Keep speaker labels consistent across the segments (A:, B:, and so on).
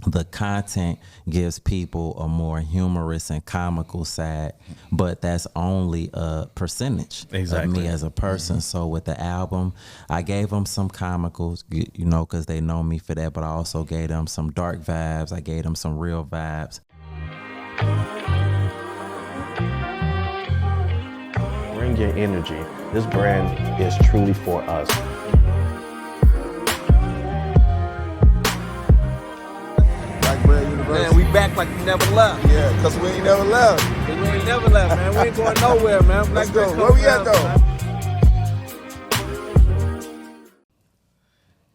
A: the content gives people a more humorous and comical side, but that's only a percentage of me as a person. So with the album, I gave them some comicals, you know, because they know me for that, but I also gave them some dark vibes. I gave them some real vibes.
B: Bring your energy. This brand is truly for us.
C: Man, we back like we never left.
D: Yeah, because we ain't never left.
C: We ain't never left, man. We ain't going nowhere, man.
D: Let's go. Where we at, though?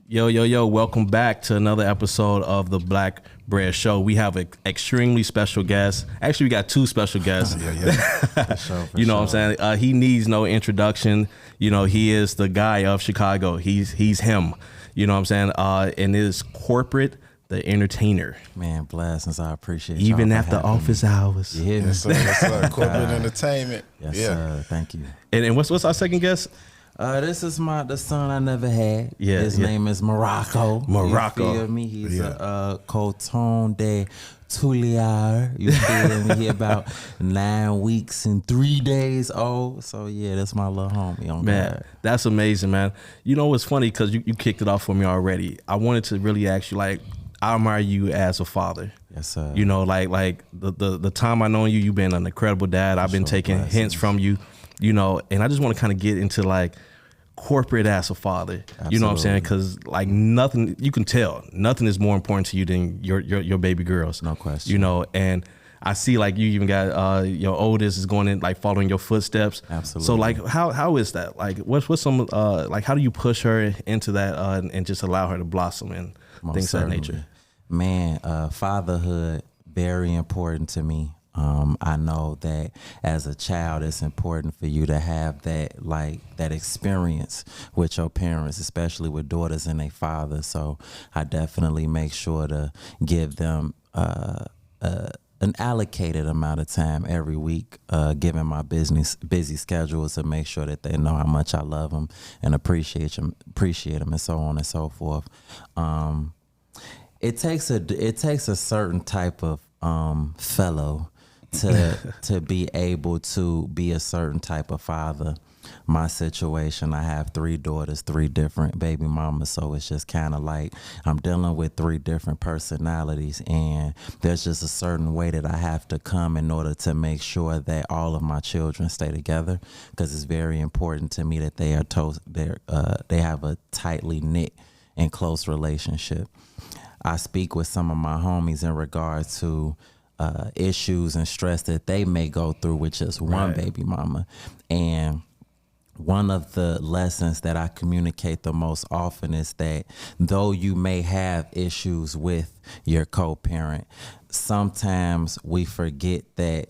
E: Yo, welcome back to another episode of the Black Bread Show. We have an extremely special guest. Actually, we got two special guests.
A: For sure.
E: You know what I'm saying? He needs no introduction. You know, he is the guy of Chicago. He's him. You know what I'm saying? And it is Korporate, the entertainer.
A: Man, blessings. I appreciate it.
E: Even after office hours.
A: You hear me?
D: Yes, sir. Yes, sir. Corporate entertainment.
A: Yes, sir. Thank you.
E: And what's our second guest?
A: This is the son I never had.
E: Yeah,
A: His name is Morocco.
E: Morocco.
A: You feel me? He's a coton de Tuliar. You feel me? He about 9 weeks and 3 days old. So yeah, that's my little homie on
E: Man,
A: God.
E: that's amazing, man. You know what's funny? Because you kicked it off for me already. I wanted to really ask you, like, I admire you as a father.
A: Yes, sir.
E: You know, like the time I know you, you've been an incredible dad. I've been taking hints from you, you know, and I just want to kind of get into like Korporate as a father. Absolutely. You know what I'm saying? Because like nothing, you can tell, nothing is more important to you than your baby girls.
A: No question.
E: You know, and I see like you even got your oldest is going in like following your footsteps.
A: Absolutely.
E: So like how is that? Like what's some like how do you push her into that and just allow her to blossom and things of that nature?
A: Man, fatherhood, very important to me. I know that as a child, it's important for you to have that experience with your parents, especially with daughters and their fathers. So I definitely make sure to give them an allocated amount of time every week, given my busy schedule, to make sure that they know how much I love them and appreciate them, and so on and so forth. It takes a certain type of fellow to be able to be a certain type of father. My situation, I have 3 daughters, 3 different baby mamas, so it's just kind of like I'm dealing with 3 different personalities, and there's just a certain way that I have to come in order to make sure that all of my children stay together, because it's very important to me that they have a tightly knit and close relationship. I speak with some of my homies in regards to issues and stress that they may go through with just one baby mama. And one of the lessons that I communicate the most often is that though you may have issues with your co-parent, sometimes we forget that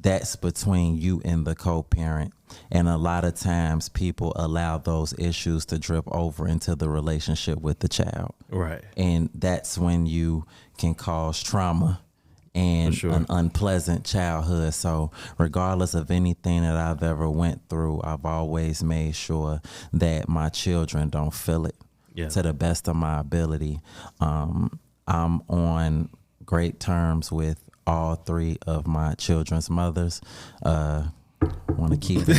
A: that's between you and the co-parent. And a lot of times people allow those issues to drip over into the relationship with the child.
E: Right.
A: And that's when you can cause trauma and an unpleasant childhood. So regardless of anything that I've ever went through, I've always made sure that my children don't feel it to the best of my ability. I'm on great terms with all 3 of my children's mothers. Want to keep it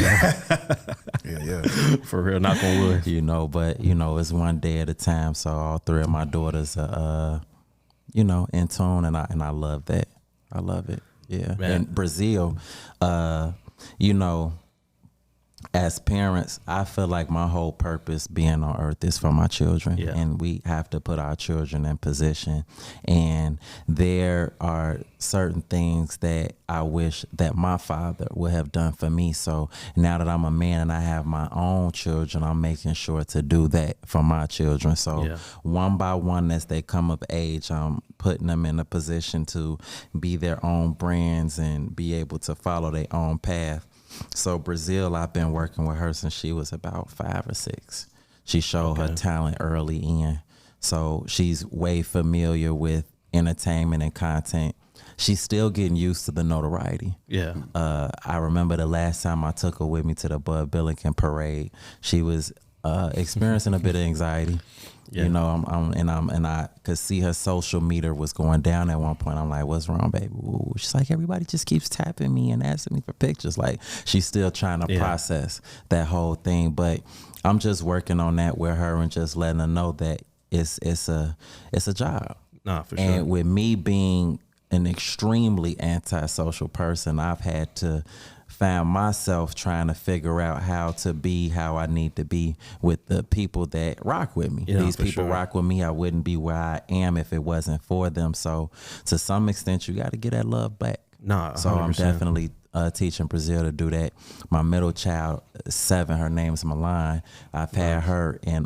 D: Yeah.
E: For real, knock on wood.
A: You know, but you know, it's one day at a time. So all 3 of my daughters are in tune, and I love that. I love it. Yeah.
E: Man.
A: And Brazil, as parents, I feel like my whole purpose being on earth is for my children, and we have to put our children in position. And there are certain things that I wish that my father would have done for me. So now that I'm a man and I have my own children, I'm making sure to do that for my children. So one by one, as they come of age, I'm putting them in a position to be their own brands and be able to follow their own path. So Brazil, I've been working with her since she was about 5 or 6. She showed her talent early in. So she's way familiar with entertainment and content. She's still getting used to the notoriety. I remember the last time I took her with me to the Bud Billiken parade. She was experiencing a bit of anxiety.
E: Yeah.
A: You know, I could see her social meter was going down at one point. I'm like, what's wrong, baby? Ooh. She's like, everybody just keeps tapping me and asking me for pictures. Like, she's still trying to process that whole thing. But I'm just working on that with her and just letting her know that it's a job.
E: Nah, for sure.
A: And with me being an extremely antisocial person, I've had to find myself trying to figure out how to be how I need to be with the people that rock with me.
E: Yeah,
A: These people
E: sure.
A: rock with me. I wouldn't be where I am if it wasn't for them. So to some extent, you got to get that love back.
E: Nah, 100%.
A: So I'm definitely teaching Brazil to do that. My middle child, 7, her name's Milan. I've had her in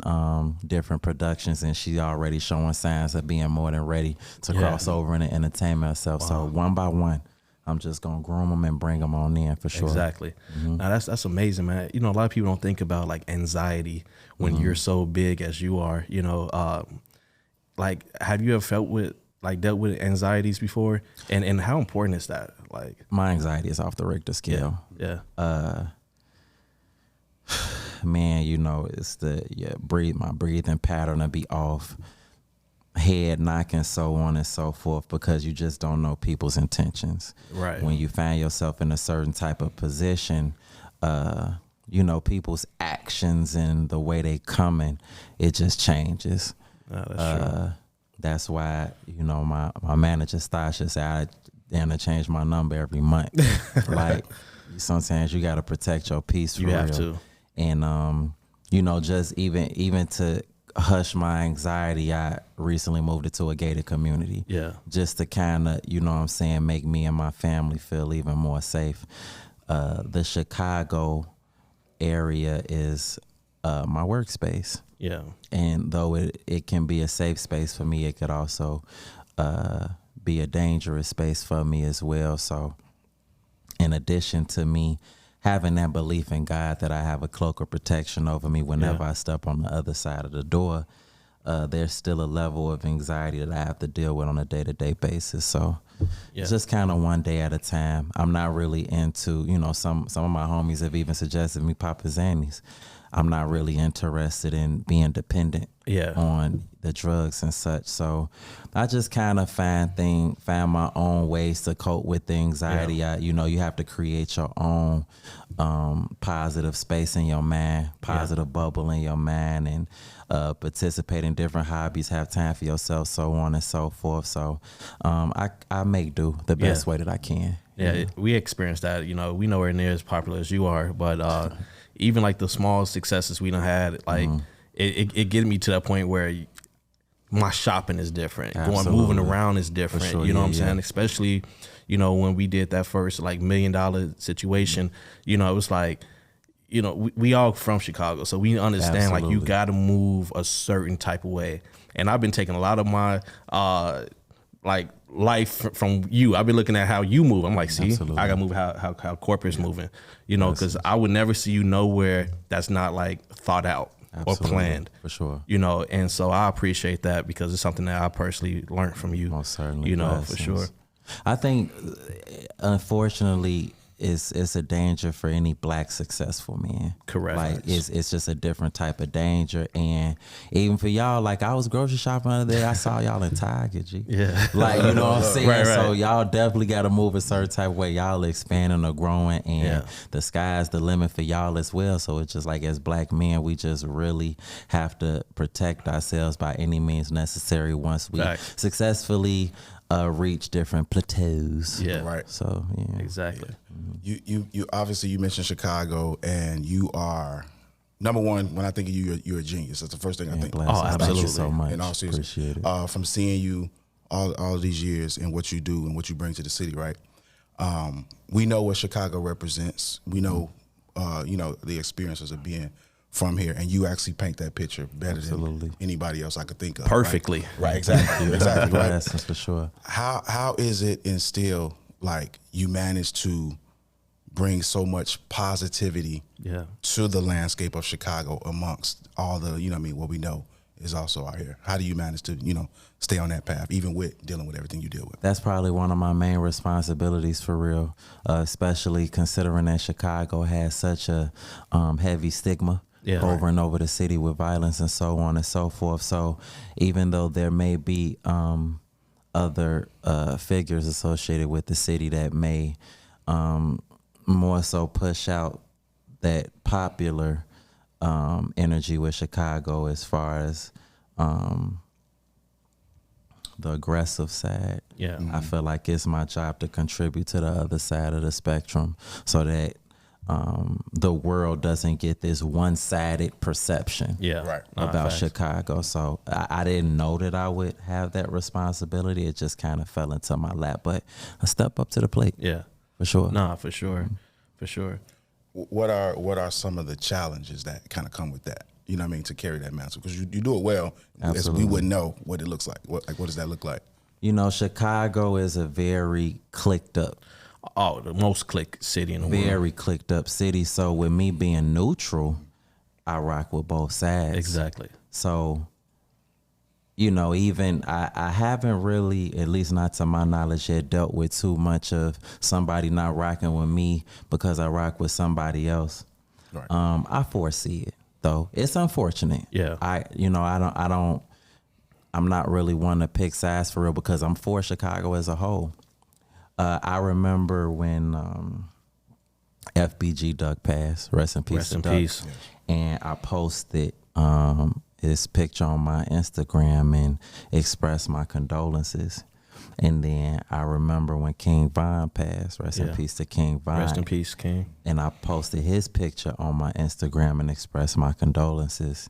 A: different productions, and she already showing signs of being more than ready to cross over into entertainment herself. So one by one, I'm just gonna groom them and bring them on in for sure.
E: Exactly. Now that's amazing, man. You know, a lot of people don't think about like anxiety when you're so big as you are. You know, like have you ever dealt with anxieties before? And how important is that? Like
A: my anxiety is off the Richter scale.
E: Yeah.
A: Man, you know, it's my breathing pattern will be off, head knocking, so on and so forth, because you just don't know people's intentions.
E: Right.
A: When you find yourself in a certain type of position, you know, people's actions and the way they coming, it just changes.
E: That's true.
A: That's why, you know, my manager Stasha said I change my number every month. Like, sometimes you got to protect your peace for real.
E: You have to.
A: And, you know, just even to hush my anxiety, I recently moved into a gated community.
E: Yeah.
A: Just to kind of, you know what I'm saying, make me and my family feel even more safe. The Chicago area is my workspace.
E: Yeah.
A: And though it can be a safe space for me, it could also be a dangerous space for me as well. So in addition to me having that belief in God that I have a cloak of protection over me whenever I step on the other side of the door, there's still a level of anxiety that I have to deal with on a day-to-day basis. So it's just kind of one day at a time. I'm not really into, you know, some of my homies have even suggested me Papa Zannies. I'm not really interested in being dependent on the drugs and such. So I just kind of find my own ways to cope with the anxiety. You know, you have to create your own positive space in your mind, positive bubble in your mind, and participate in different hobbies, have time for yourself, so on and so forth. So I make do the best way that I can.
E: Yeah, we experienced that. You know, we nowhere near as popular as you are, but even like the small successes we done had, like it get me to that point where my shopping is different. Moving around is different.
A: Sure,
E: you know what I'm saying? Especially, you know, when we did that first like $1 million situation, you know, it was like, you know, we all from Chicago, so we understand like you got to move a certain type of way. And I've been taking a lot of my like life from you. I've been looking at how you move. I'm like, see, I got to move how corporate's moving, you know, because I would never see you nowhere that's not like thought out or planned.
A: For sure.
E: You know, and so I appreciate that because it's something that I personally learned from you.
A: Most certainly.
E: You know,
A: blessings.
E: for sure.
A: I think, unfortunately, it's a danger for any black successful man.
E: Correct.
A: Like it's just a different type of danger, and even for y'all, like I was grocery shopping the other day, I saw y'all in Target, G.
E: Yeah.
A: Like, you know what I'm saying?
E: Right.
A: So y'all definitely got to move a certain type of way. Y'all expanding or growing, and the sky's the limit for y'all as well. So it's just like as black men, we just really have to protect ourselves by any means necessary once we successfully reach different plateaus.
E: Yeah.
D: Right.
A: So
E: Exactly.
D: You obviously you mentioned Chicago, and you are number one. When I think of you, you're a genius. That's the first thing I think.
A: Blessings. Thank
E: absolutely.
A: you so much.
D: In all seriousness,
A: appreciate it.
D: From seeing you all these years and what you do and what you bring to the city, right? We know what Chicago represents. We know, you know, the experiences of being from here, and you actually paint that picture better than anybody else I could think of.
E: Perfectly.
D: Right. Exactly. Exactly. Right.
A: Blessings for sure.
D: How is it instill like you manage to bring so much positivity to the landscape of Chicago amongst all the, you know what I mean, what we know is also out here? How do you manage to, you know, stay on that path, even with dealing with everything you deal with?
A: That's probably one of my main responsibilities for real, especially considering that Chicago has such a heavy stigma over and over the city with violence and so on and so forth. So even though there may be other figures associated with the city that may more so push out that popular energy with Chicago as far as the aggressive side.
E: Yeah.
A: I feel like it's my job to contribute to the other side of the spectrum so that the world doesn't get this one-sided perception about Chicago. So I didn't know that I would have that responsibility. It just kind of fell into my lap, but I step up to the plate.
E: Yeah,
A: for sure.
E: Nah, for sure, for sure.
D: What are some of the challenges that kind of come with that? You know what I mean, to carry that mantle, because you do it well.
A: Absolutely.
D: We wouldn't know what it looks like. What does that look like?
A: You know, Chicago is a very clicked up.
E: Oh, the most clicked city in the world.
A: Very clicked up city. So with me being neutral, I rock with both sides.
E: Exactly.
A: So, you know, even I haven't really, at least not to my knowledge yet, dealt with too much of somebody not rocking with me because I rock with somebody else.
D: Right.
A: I foresee it though. It's unfortunate.
E: Yeah.
A: I'm not really one to pick sides for real because I'm for Chicago as a whole. I remember when FBG Duck passed, rest in peace.
E: Rest in
A: Duck,
E: peace.
A: and I posted his picture on my Instagram and expressed my condolences. And then I remember when King Von passed, rest in peace to King Von.
E: Rest in peace, King.
A: And I posted his picture on my Instagram and expressed my condolences.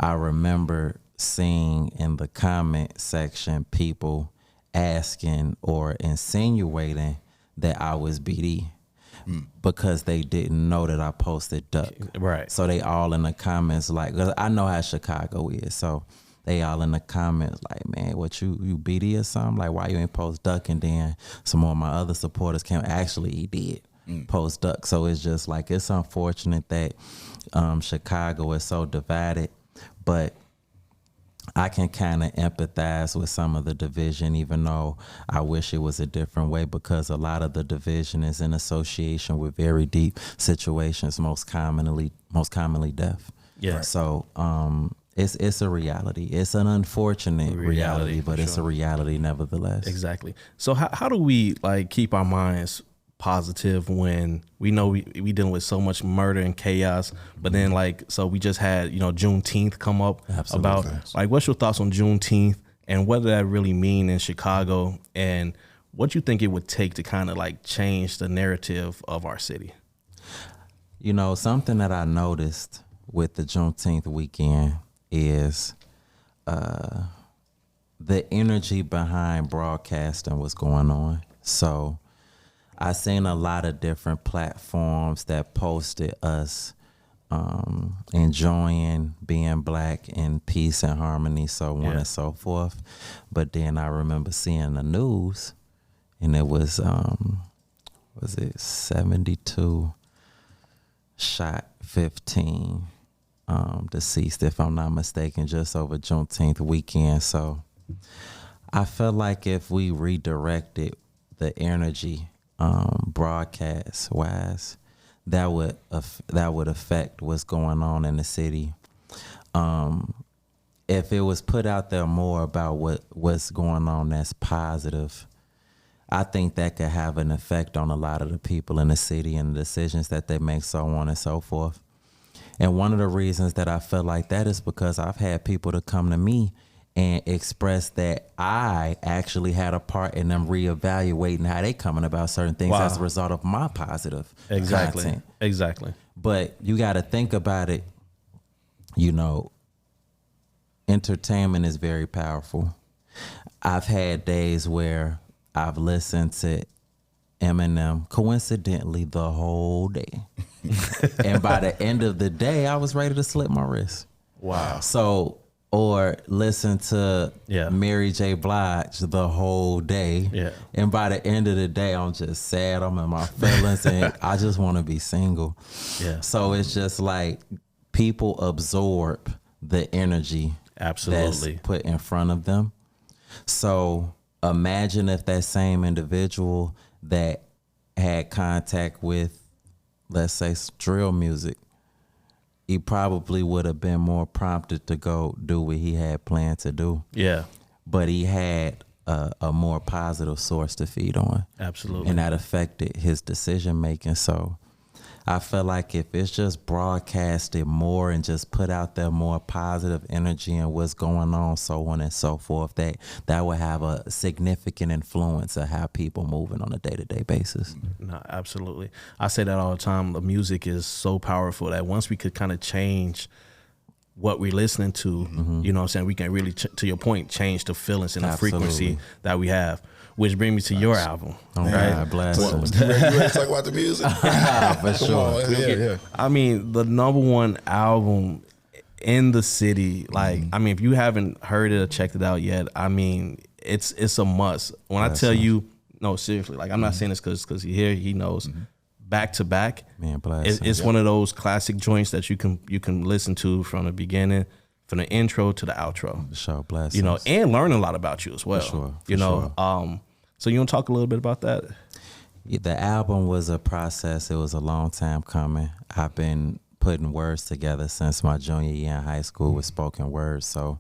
A: I remember seeing in the comment section people asking or insinuating that I was BD because they didn't know that I posted Duck.
E: Right.
A: So they all in the comments like, 'cause I know how Chicago is, so they all in the comments like, man, what you BD or something? Like, why you ain't post Duck? And then some of my other supporters came, actually he did post Duck. So it's just like, it's unfortunate that Chicago is so divided, but I can kind of empathize with some of the division, even though I wish it was a different way, because a lot of the division is in association with very deep situations, most commonly death.
E: Yeah.
A: So it's a reality. It's an unfortunate reality, but it's a reality nevertheless.
E: Exactly. So how do we like keep our minds positive when we know we dealing with so much murder and chaos, but then so we just had, Juneteenth come up.
A: Absolutely.
E: About like, what's your thoughts on Juneteenth and what did that really mean in Chicago, and what you think it would take to kind of like change the narrative of our city?
A: Something that I noticed with the Juneteenth weekend is the energy behind broadcasting was going on. So I seen a lot of different platforms that posted us enjoying being black in peace and harmony, so on and so forth. But then I remember seeing the news, and it was 72 shot, 15 deceased, if I'm not mistaken, just over Juneteenth weekend. So I felt like if we redirected the energy broadcast wise, that would affect what's going on in the city. If it was put out there more about what's going on that's positive, I think that could have an effect on a lot of the people in the city and the decisions that they make, so on and so forth. And one of the reasons that I feel like that is because I've had people to come to me and express that I actually had a part in them reevaluating how they coming about certain things as a result of my positive content.
E: Exactly.
A: But you got to think about it. Entertainment is very powerful. I've had days where I've listened to Eminem coincidentally the whole day. And by the end of the day, I was ready to slip my wrist.
E: Wow.
A: So, or listen to Mary J. Blige the whole day.
E: Yeah.
A: And by the end of the day, I'm just sad. I'm in my feelings and I just want to be single.
E: Yeah.
A: So it's just like people absorb the energy
E: absolutely
A: that's put in front of them. So imagine if that same individual that had contact with, let's say, drill music, he probably would have been more prompted to go do what he had planned to do.
E: Yeah.
A: But he had a more positive source to feed on.
E: Absolutely.
A: And that affected his decision making. So I feel like if it's just broadcasted more and just put out there more positive energy and what's going on, so on and so forth, that would have a significant influence of how people moving on a day-to-day basis.
E: No, absolutely. I say that all the time. The music is so powerful that once we could kind of change what we're listening to, you know what I'm saying, we can really, to your point, change the feelings and the frequency that we have. Which brings me to your album.
A: Oh,
E: right?
A: God bless him.
D: You ready to talk about the music?
A: For sure.
D: Yeah.
E: I mean, the #1 album in the city. Like, I mean, if you haven't heard it or checked it out yet, I mean, it's a must. When I tell you, no, seriously, like I'm not saying this because he knows. Back to back,
A: Man, bless him.
E: it's one of those classic joints that you can listen to from the beginning, from the intro to the outro.
A: For sure, bless
E: You know,
A: him.
E: and learn a lot about you as well.
A: For sure,
E: you know, so you want to talk a little bit about that?
A: Yeah, the album was a process. It was a long time coming. I've been putting words together since my junior year in high school with spoken words. So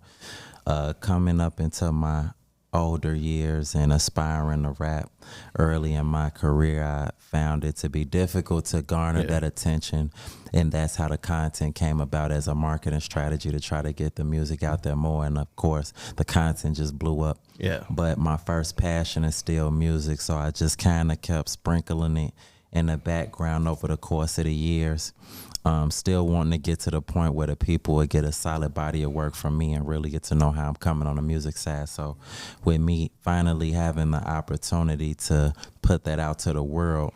A: coming up into my older years and aspiring to rap early in my career, I found it to be difficult to garner that attention. And that's how the content came about, as a marketing strategy to try to get the music out there more. And of course, the content just blew up.
E: Yeah.
A: But my first passion is still music, so I just kind of kept sprinkling it in the background over the course of the years. Still wanting to get to the point where the people would get a solid body of work from me and really get to know how I'm coming on the music side. So with me finally having the opportunity to put that out to the world,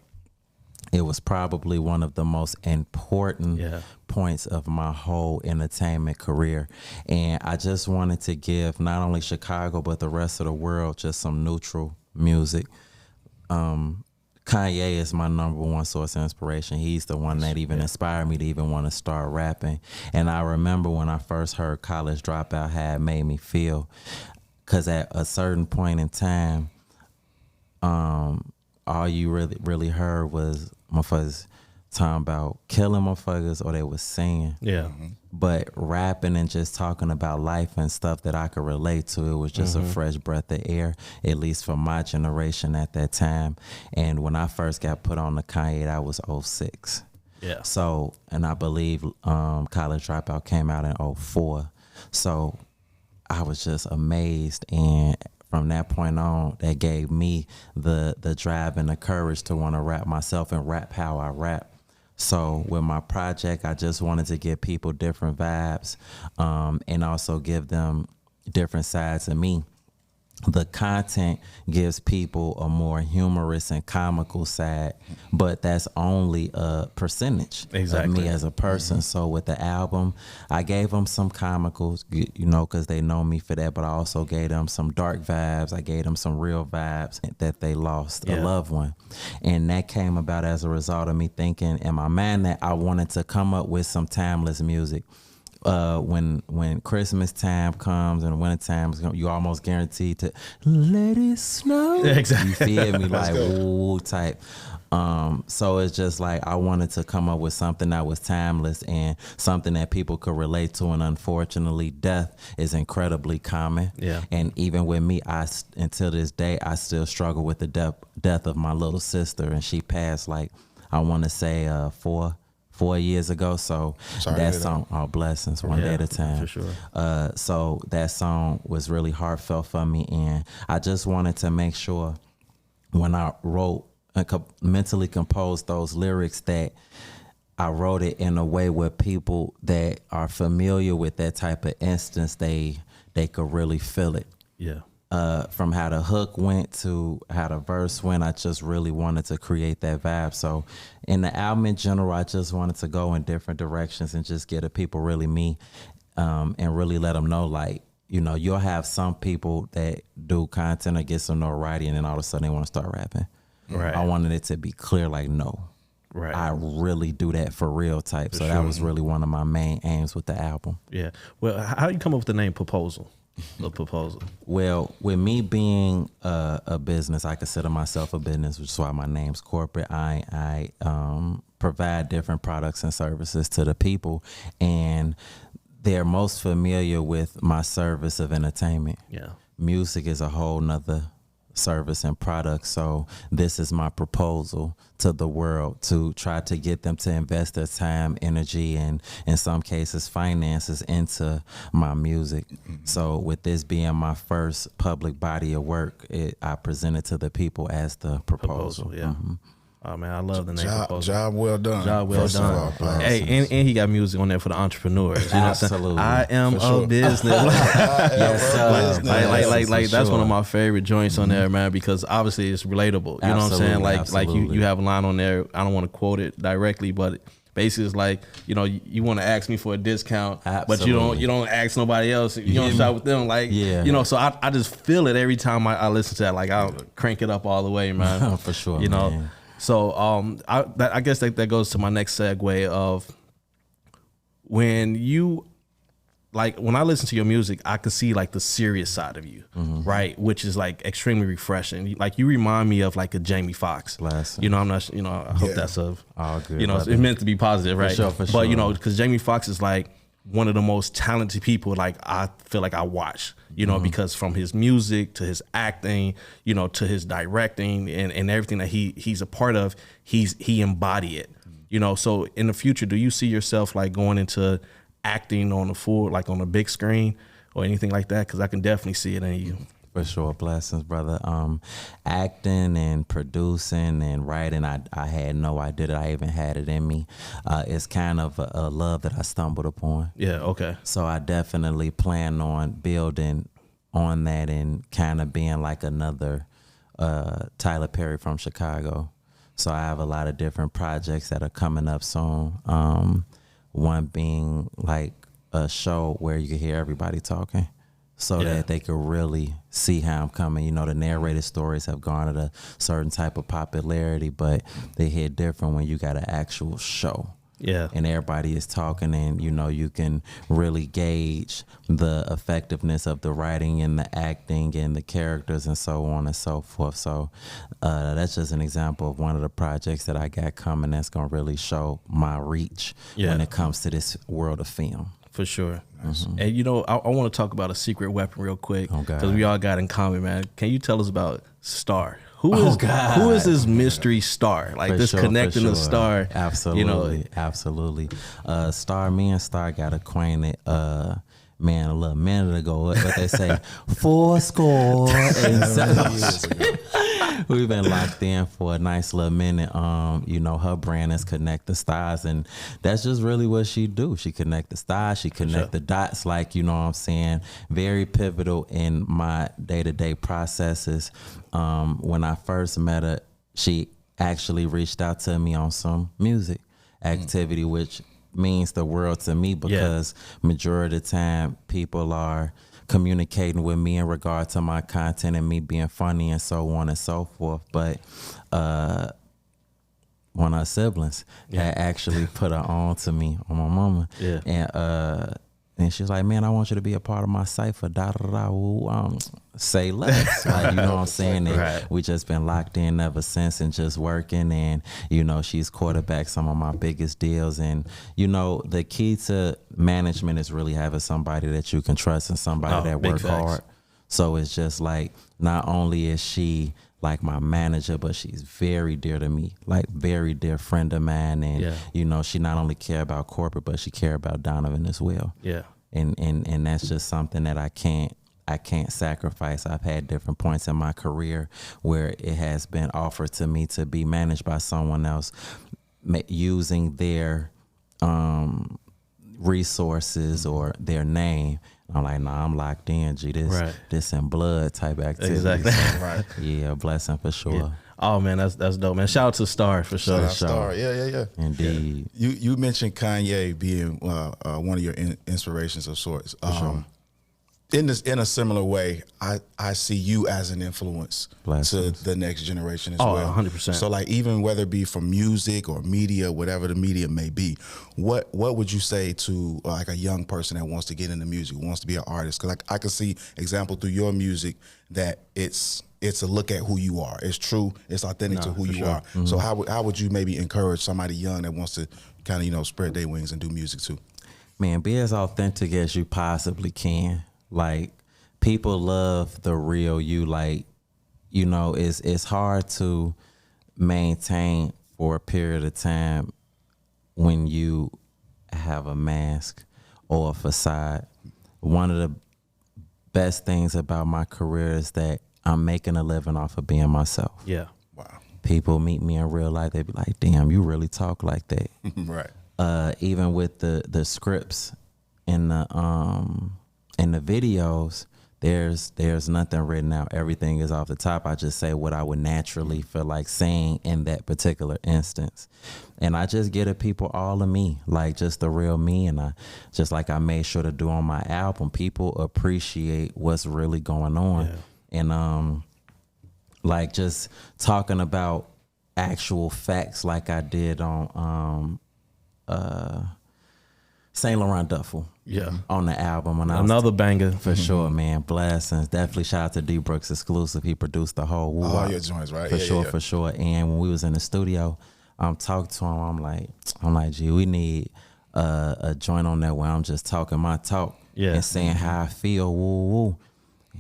A: it was probably one of the most important points of my whole entertainment career. And I just wanted to give not only Chicago, but the rest of the world just some neutral music. Kanye is my #1 source of inspiration. He's the one that even inspired me to even want to start rapping. And I remember when I first heard College Dropout, how it made me feel. Because at a certain point in time, all you really heard was motherfuckers talking about killing motherfuckers, or they was singing.
E: Yeah.
A: But rapping and just talking about life and stuff that I could relate to, it was just a fresh breath of air, at least for my generation at that time. And when I first got put on the Kanye, that was 06.
E: Yeah.
A: So, and I believe College Dropout came out in 04. So I was just amazed, and from that point on, that gave me the drive and the courage to want to rap myself and rap how I rap. So with my project, I just wanted to give people different vibes, and also give them different sides of me. The content gives people a more humorous and comical side, but that's only a percentage of me as a person. So with the album, I gave them some comicals, you know, because they know me for that, but I also gave them some dark vibes. I gave them some real vibes that they lost a loved one. And that came about as a result of me thinking in my mind that I wanted to come up with some timeless music. When Christmas time comes and winter time comes, you almost guaranteed to let it snow.
E: Exactly.
A: You feel me? Like ooh type. So it's just like I wanted to come up with something that was timeless and something that people could relate to. And unfortunately, death is incredibly common.
E: Yeah.
A: And even with me, until this day, I still struggle with the death of my little sister, and she passed like I want to say 4 years ago. So that song, all blessings, one day at a time.
E: For sure.
A: So that song was really heartfelt for me, and I just wanted to make sure when I wrote and mentally composed those lyrics that I wrote it in a way where people that are familiar with that type of instance, they could really feel it.
E: Yeah.
A: From how the hook went to how the verse went, I just really wanted to create that vibe. So in the album in general, I just wanted to go in different directions and just get the people really me, and really let them know, like, you know, you'll have some people that do content or get some notoriety and then all of a sudden they want to start rapping.
E: Right.
A: I wanted it to be clear, like, no,
E: Right.
A: I really do that for real type. So that was really one of my main aims with the album.
E: Yeah. Well, how you come up with the name Proposal? The Proposal.
A: Well, with me being a business, I consider myself a business, which is why my name's Korporate. I provide different products and services to the people, and they're most familiar with my service of entertainment.
E: Yeah.
A: Music is a whole nother service and product. So this is my proposal to the world, to try to get them to invest their time, energy, and in some cases finances into my music. So with this being my first public body of work, I present it to the people as the proposal.
E: Yeah. Oh man, I love the name proposal.
D: Job well done.
E: Job well done. Hey, and he got music on there for the entrepreneurs. You know what I'm saying?
A: Absolutely.
E: I am a business.
A: Yes,
E: like that's one of my favorite joints on there, man, because obviously it's relatable. You know what I'm saying? Like you have a line on there. I don't want to quote it directly, but basically it's like, you know, you want to ask me for a discount, but you don't ask nobody else. You don't shop with them, like, you know. So I just feel it every time I listen to that. Like I'll crank it up all the way, man.
A: For sure,
E: you know.
A: man.
E: So I guess that goes to my next segue of when you, like, when I listen to your music, I can see like the serious side of you, right? Which is like extremely refreshing. Like you remind me of like a Jamie Foxx.
A: Bless.
E: You know, I'm not, you know, I hope that's
A: all good.
E: You know,
A: brother.
E: it's meant to be positive, right?
A: For sure.
E: But you know, because Jamie Foxx is like one of the most talented people, like I feel like I watch, you know, because from his music to his acting, you know, to his directing and everything that he's a part of, he embodied it, you know. So in the future, do you see yourself like going into acting on a big screen or anything like that? Because I can definitely see it in you.
A: For sure. Blessings, brother. Acting and producing and writing, I had no idea that I even had it in me. It's kind of a love that I stumbled upon.
E: Yeah, okay.
A: So I definitely plan on building on that and kind of being like another Tyler Perry from Chicago. So I have a lot of different projects that are coming up soon. One being like a show where you can hear everybody talking, so that they could really see how I'm coming. You know, the narrated stories have garnered a certain type of popularity, but they hit different when you got an actual show.
E: Yeah.
A: And everybody is talking, and, you know, you can really gauge the effectiveness of the writing and the acting and the characters and so on and so forth. So that's just an example of one of the projects that I got coming that's going to really show my reach when it comes to this world of film.
E: For sure. And you know, I want to talk about a secret weapon real quick, because we all got in common, man. Can you tell us about Star? Who is this mystery Star? Like this connecting the Star.
A: Absolutely, you know, absolutely. Star, me and Star got acquainted. Man, a little minute ago, what they say, 4 and 7. We've been locked in for a nice little minute. You know, her brand is Connect the Stars, and that's just really what she do. She connect the stars, she connect the dots, like, you know what I'm saying, very pivotal in my day-to-day processes. When I first met her, she actually reached out to me on some music activity, which means the world to me, because majority of the time people are communicating with me in regard to my content and me being funny and so on and so forth. But one of her siblings had actually put her on to me, on my mama. And she was like, man, I want you to be a part of my cipher. Say less. Like, you know what I'm saying? And we just been locked in ever since and just working. And, you know, she's quarterbacked some of my biggest deals. And, you know, the key to management is really having somebody that you can trust and somebody that work hard. So it's just like, not only is she like my manager, but she's very dear to me, like very dear friend of mine. And, you know, she not only care about corporate, but she care about Donovan as well. Yeah. And that's just something that I can't sacrifice. I've had different points in my career where it has been offered to me to be managed by someone else using their resources or their name. I'm like, nah, I'm locked in. Gee, this in blood type activity.
E: Exactly.
A: So, yeah, blessing for sure.
E: Yeah. Oh man, that's dope, man. Shout out to Star for sure.
D: Shout out Star. Yeah.
A: Indeed.
D: Yeah. You mentioned Kanye being one of your inspirations of sorts. Sure. In a similar way, I see you as an influence to the next generation as well.
E: 100%.
D: So like, even whether it be from music or media, whatever the media may be, what would you say to like a young person that wants to get into music, wants to be an artist? Because I can see example through your music that it's it's a look at who you are. It's true. It's authentic to who you are. Mm-hmm. So how would you maybe encourage somebody young that wants to kind of, spread their wings and do music too?
A: Man, be as authentic as you possibly can. Like, people love the real you. Like, it's hard to maintain for a period of time when you have a mask or a facade. One of the best things about my career is that I'm making a living off of being myself.
E: Yeah.
D: Wow.
A: People meet me in real life, they be like, damn, you really talk like that.
D: Right.
A: Even with the scripts in the videos, there's nothing written out. Everything is off the top. I just say what I would naturally feel like saying in that particular instance. And I just get at people all of me, like just the real me. And I made sure to do on my album, people appreciate what's really going on. Yeah. And like just talking about actual facts like I did on Saint Laurent Duffel.
E: Yeah.
A: On the album. And
E: another banger.
A: For sure, man. Blessings. Definitely shout out to D Brooks exclusive. He produced the whole woo.
D: All your joints, right?
A: For sure. And when we was in the studio, I'm talking to him, I'm like, gee, we need a joint on that where I'm just talking my talk and saying how I feel, woo woo.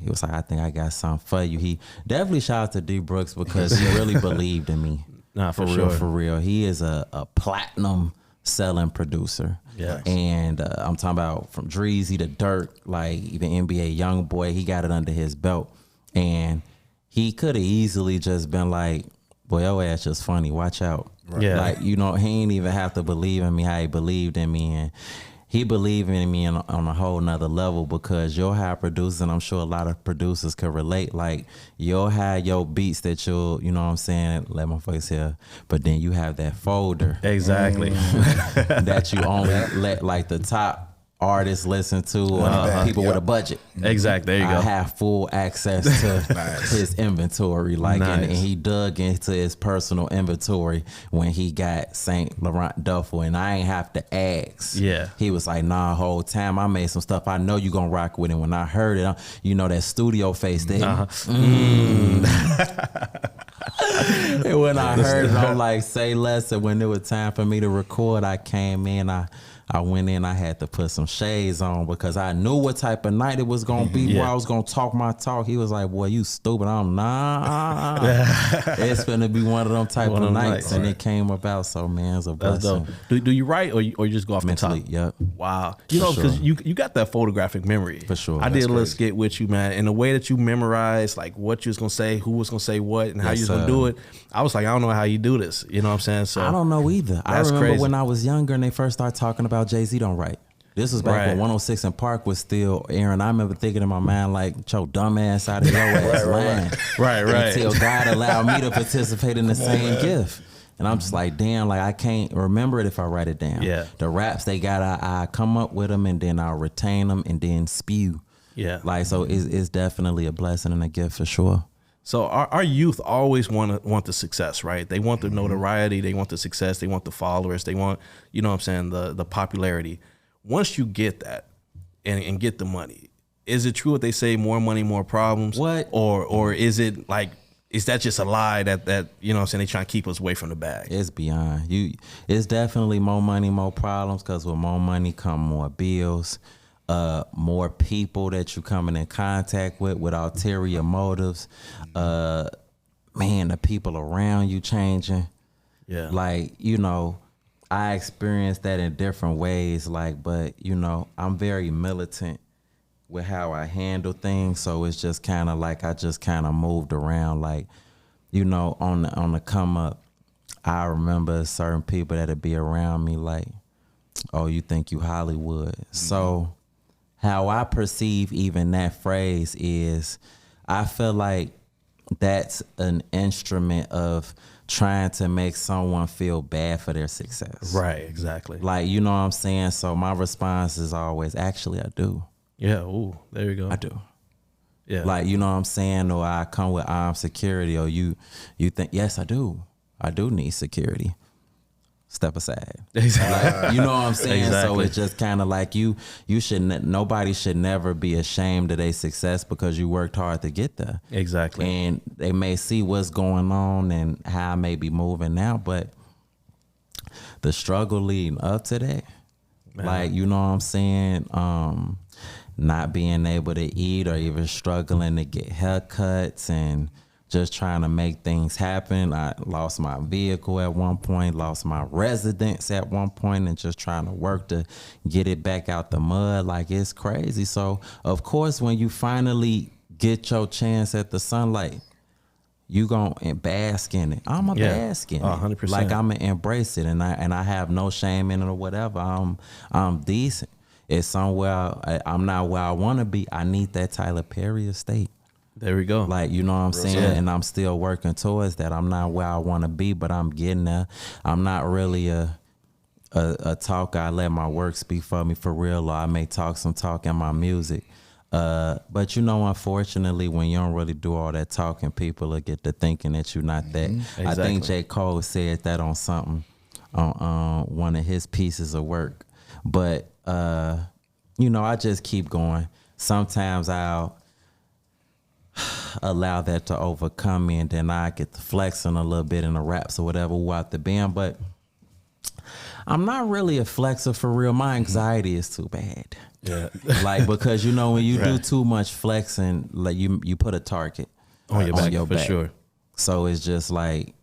A: He was like, I think I got something for you. He definitely shout out to D Brooks because he really believed in me.
E: Nah, for
A: real. He is a platinum selling producer.
E: Yeah.
A: And I'm talking about from Dreezy to Dirk, like even NBA Youngboy, he got it under his belt. And he could have easily just been like, boy, your ass just funny, watch out.
E: Right. Yeah.
A: Like, he ain't even have to believe in me how he believed in me. And he believed in me on a whole nother level because you'll have producers, and I'm sure a lot of producers could relate, like you'll have your beats that you'll, you know what I'm saying, let my voice hear, but then you have that folder.
E: Exactly.
A: That you only let like the top artists listen to or people with a budget.
E: Exactly. There you go.
A: I have full access to his inventory. Like, and he dug into his personal inventory when he got Saint Laurent Duffel, and I ain't have to ask.
E: Yeah.
A: He was like, nah, whole time I made some stuff. I know you gonna rock with it. When I heard it, that studio face there. And when I heard it, I'm like, say less. And when it was time for me to record, I came in, I went in, I had to put some shades on because I knew what type of night it was going to be where I was going to talk my talk. He was like, boy, you stupid. I'm nah. It's going to be one of them type of nights. And it came about. So, man, it's a blessing.
E: Do you write or you just go off
A: mentally?
E: The top?
A: Yep.
E: Wow. Because you got that photographic memory.
A: For sure.
E: I did a little skit with you, man. And the way that you memorized, like what you was going to say, who was going to say what, and how you was going to do it, I was like, I don't know how you do this. You know what I'm saying? So
A: I don't know either. I remember when I was younger and they first started talking about Jay-Z don't write. This was back when 106 and Park was still airing. I remember thinking in my mind, like, your dumb ass out of your ass line.
E: Right.
A: Until God allowed me to participate in the same gift. And I'm just like, damn, like I can't remember it if I write it down.
E: Yeah.
A: The raps they got, I come up with them and then I'll retain them and then spew.
E: Yeah.
A: Like, so it's definitely a blessing and a gift for sure.
E: So our youth always want the success, right? They want the notoriety, they want the success, they want the followers, they want, you know what I'm saying, the popularity. Once you get that and get the money, is it true what they say, more money, more problems?
A: What?
E: Or is it like, is that just a lie that you know what I'm saying, they trying to keep us away from the bag?
A: It's beyond. It's definitely more money, more problems, because with more money come more bills. More people that you coming in contact with ulterior motives. Man, the people around you changing.
E: Yeah.
A: Like, I experienced that in different ways. Like, but I'm very militant with how I handle things. So it's just kind of like I just kind of moved around. Like, on the come up, I remember certain people that'd be around me like, oh, you think you Hollywood. Mm-hmm. So how I perceive even that phrase is I feel like that's an instrument of trying to make someone feel bad for their success.
E: Right, exactly.
A: Like, you know what I'm saying? So my response is always, actually, I do.
E: Yeah, ooh, there you go.
A: I do.
E: Yeah.
A: Like, you know what I'm saying? Or I come with armed security, or you think, yes, I do. I do need security. step aside.
E: Exactly.
A: Like, you know what I'm saying?
E: Exactly.
A: So it's just kind of like you should nobody should never be ashamed of their success because you worked hard to get there.
E: Exactly.
A: And they may see what's going on and how I may be moving now, but the struggle leading up to that, like, you know what I'm saying? Not being able to eat or even struggling to get haircuts and just trying to make things happen. I lost my vehicle at one point, lost my residence at one point, and just trying to work to get it back out the mud. Like, it's crazy. So, of course, when you finally get your chance at the sunlight, you gonna bask in it. I'm a bask in it.
E: 100%.
A: Like, I'm gonna embrace it, and I have no shame in it or whatever. I'm decent. It's somewhere I'm not where I want to be. I need that Tyler Perry estate.
E: There we go.
A: Like, you know what I'm saying?
E: Yeah.
A: And I'm still working towards that. I'm not where I want to be, but I'm getting there. I'm not really a talker. I let my work speak for me for real, or I may talk some talk in my music. But you know, unfortunately, when you don't really do all that talking, people will get to thinking that you're not that.
E: Exactly.
A: I think J. Cole said that on something, on one of his pieces of work. But, you know, I just keep going. Sometimes I'll allow that to overcome me, and then I get to flexing a little bit in the raps or whatever out the band. But I'm not really a flexer for real. My anxiety is too bad.
E: Yeah.
A: Like, because, you know, when you do too much flexing, like you put a target
E: on your back, for sure.
A: So it's just like,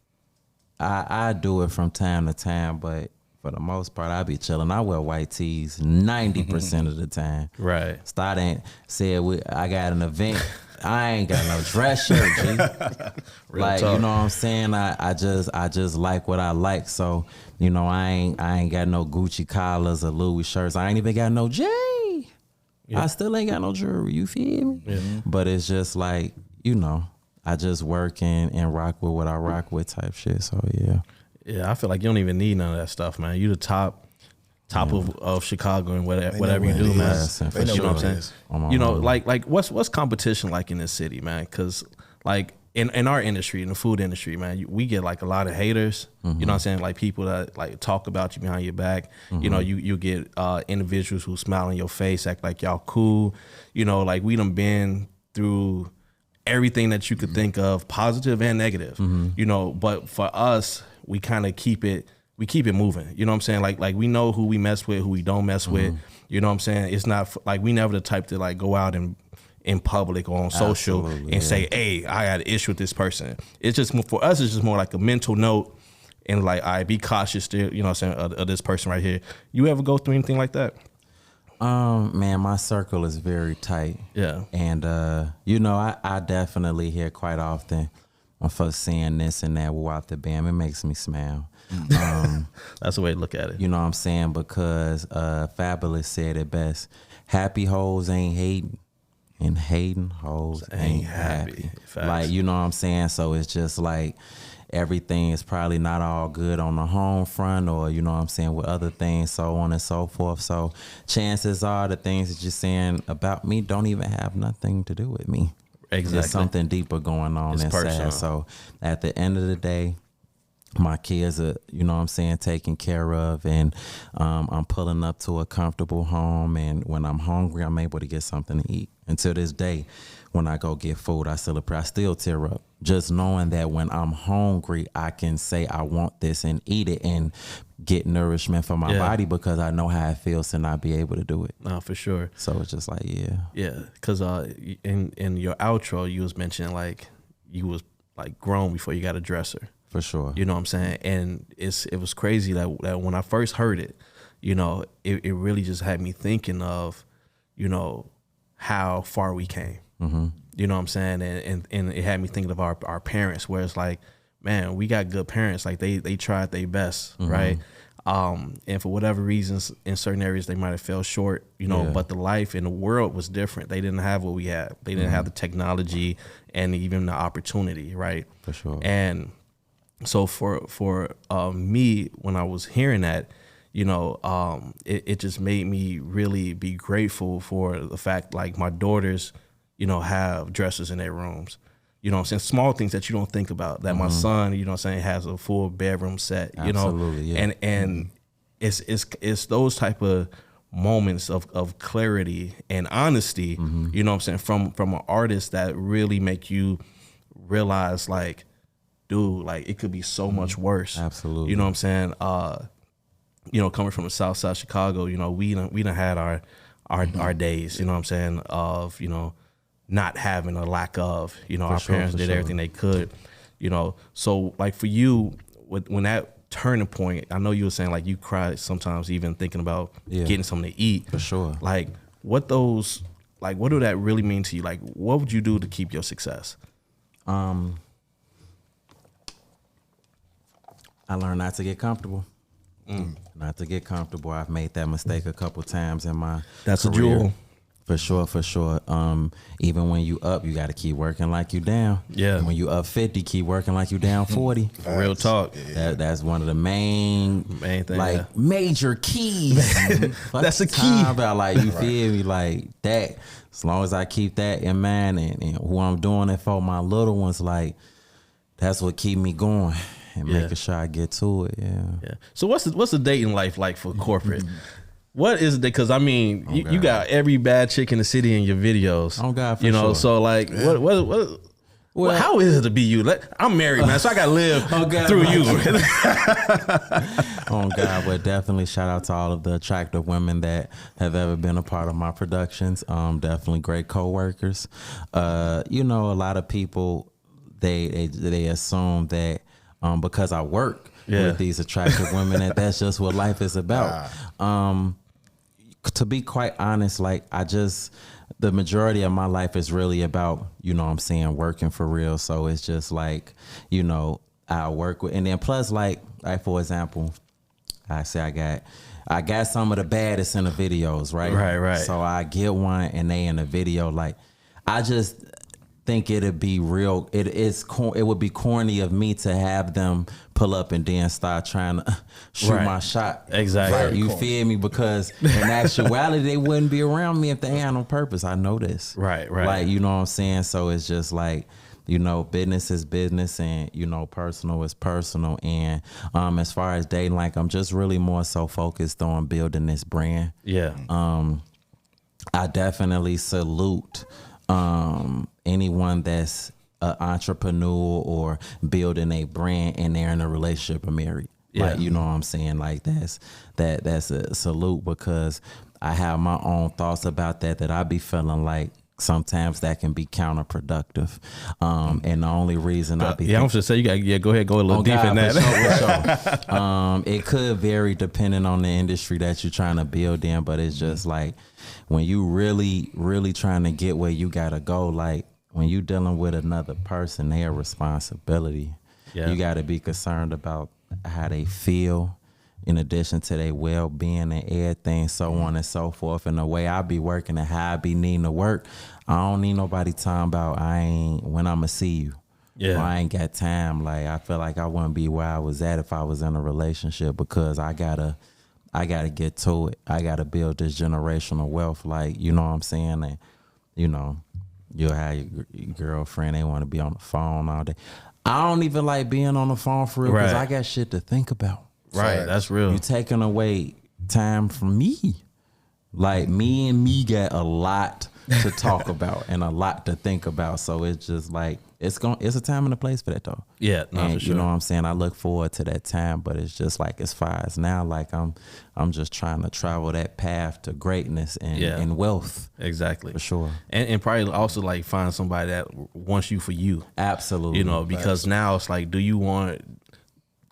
A: I do it from time to time, but for the most part, I be chilling. I wear white tees 90% of the time.
E: Right.
A: I got an event. I ain't got no dress shirt, G. Like,
E: talk.
A: you know what I'm saying? I just like what I like. So, you know, I ain't got no Gucci collars or Louis shirts. I ain't even got no J. Yeah. I still ain't got no jewelry. You feel me? Yeah. But it's just like, you know, I just work and rock with what I rock with type shit. So yeah.
E: Yeah, I feel like you don't even need none of that stuff, man. You the top of Chicago and whatever you do, man.
A: You
E: know what I'm saying? You know, like what's competition like in this city, man? Because like in our industry, in the food industry, man, we get like a lot of haters. You know what I'm saying? Like people that like talk about you behind your back. You know, you get individuals who smile in your face, act like y'all cool. You know, like we done been through everything that you could think of, positive and negative. You know, but for us, we kind of keep it moving. You know what I'm saying? Like we know who we mess with, who we don't mess with. You know what I'm saying? It's not like we never the type to like go out and in public or on social and say, hey, I got an issue with this person. It's just for us, it's just more like a mental note and like, all right, be cautious still, you know what I'm saying, of this person right here. You ever go through anything like that?
A: Man, my circle is very tight. Yeah. And you know, I definitely hear quite often when folks saying this and that without the band. It makes me smile.
E: That's the way to look at it.
A: You know what I'm saying? Because Fabulous said it best. Happy hoes ain't hating, and hating hoes ain't happy. Like, you know what I'm saying? So it's just like everything is probably not all good on the home front, or, you know what I'm saying, with other things, so on and so forth. So chances are the things that you're saying about me don't even have nothing to do with me.
E: Exactly.
A: There's something deeper going on inside. So at the end of the day, my kids are, you know what I'm saying, taken care of, and I'm pulling up to a comfortable home, and when I'm hungry, I'm able to get something to eat. And to this day, when I go get food, I still tear up. Just knowing that when I'm hungry, I can say I want this and eat it and get nourishment for my body, because I know how it feels to not be able to do it.
E: No, for sure.
A: So it's just like,
E: yeah. Because in your outro, you was mentioning like you was like grown before you got a dresser.
A: For sure.
E: You know what I'm saying? And it was crazy that when I first heard it, you know, it really just had me thinking of, you know, how far we came. You know what I'm saying? And it had me thinking of our parents, where it's like, man, we got good parents. Like they tried their best, right? And for whatever reasons, in certain areas, they might have fell short, you know, but the life in the world was different. They didn't have what we had. They didn't have the technology and even the opportunity, right?
A: For sure.
E: And so for me, when I was hearing that, you know, it just made me really be grateful for the fact, like, my daughters, you know, have dressers in their rooms. You know what I'm saying? Small things that you don't think about. That my son, you know what I'm saying, has a full bedroom set. You
A: Absolutely,
E: know,
A: yeah.
E: and it's those type of moments of clarity and honesty. You know what I'm saying, from an artist that really make you realize like, dude, like it could be so much worse.
A: Absolutely.
E: You know what I'm saying? You know, coming from the South Side Chicago, you know, we done had our days, you know what I'm saying, of, you know, not having a lack of, you know, our parents did everything they could, you know. So like for you, when that turning point, I know you were saying like you cry sometimes even thinking about getting something to eat.
A: For sure.
E: Like what do that really mean to you? Like what would you do to keep your success?
A: I learned not to get comfortable. Not to get comfortable. I've made that mistake a couple times in my
E: That's
A: career.
E: a jewel.
A: For sure. Even when you up, you got to keep working like you down.
E: Yeah.
A: When you up 50, keep working like you down 40.
E: Real talk.
A: That's one of the main
E: thing,
A: like major keys.
E: That's a key.
A: About like you feel me like that. As long as I keep that in mind and who I'm doing it for, my little ones, like that's what keep me going and making sure I get to it. Yeah.
E: So what's the dating life like for corporate? What is it? Because I mean, you got every bad chick in the city in your videos.
A: Oh God, for
E: you know.
A: sure.
E: So like, what? How is it to be you? I'm married, man, so I got to live through you.
A: Oh God, but definitely shout out to all of the attractive women that have ever been a part of my productions. Definitely great coworkers. You know, a lot of people they assume that because I work with these attractive women that's just what life is about. To be quite honest, like the majority of my life is really about, you know what I'm saying, working for real. So it's just like, you know, I work with, and then plus like for example, I say I got some of the baddest in the videos, right?
E: Right.
A: So I get one and they in the video, like I just think it'd be real. It would be corny of me to have them pull up and then start trying to shoot my shot.
E: Exactly.
A: Right, you feel me? Because in actuality, they wouldn't be around me if they had on purpose. I know this.
E: Right.
A: Like, you know what I'm saying? So it's just like, you know, business is business and, you know, personal is personal. And as far as dating, like I'm just really more so focused on building this brand.
E: Yeah.
A: I definitely salute anyone that's an entrepreneur or building a brand and they're in a relationship or married.
E: Yeah.
A: Like, you know what I'm saying? Like that's a salute, because I have my own thoughts about that I be feeling like sometimes that can be counterproductive. And the only reason I be
E: I'm just say you got go ahead, go a little deep in that.
A: For sure. It could vary depending on the industry that you're trying to build in, but it's just like when you really, really trying to get where you gotta go, like when you dealing with another person, their responsibility.
E: Yeah.
A: You gotta be concerned about how they feel, in addition to their well-being and everything, so on and so forth. And the way I be working and how I be needing to work, I don't need nobody talking about when I'ma see you.
E: Yeah.
A: Or I ain't got time. Like I feel like I wouldn't be where I was at if I was in a relationship, because I gotta get to it. I gotta build this generational wealth. Like, you know what I'm saying? And you know, you'll have your girlfriend, they want to be on the phone all day. I don't even like being on the phone for real, because I got shit to think about.
E: Right, that's real.
A: You taking away time from me. Like me and me got a lot to talk about and a lot to think about. So it's just like it's a time and a place for that though.
E: Yeah, no,
A: and
E: for sure.
A: You know what I'm saying? I look forward to that time, but it's just like as far as now, like I'm just trying to travel that path to greatness and wealth.
E: Exactly.
A: For sure.
E: And probably also like find somebody that wants you for you.
A: Absolutely.
E: You know, because now it's like, do you want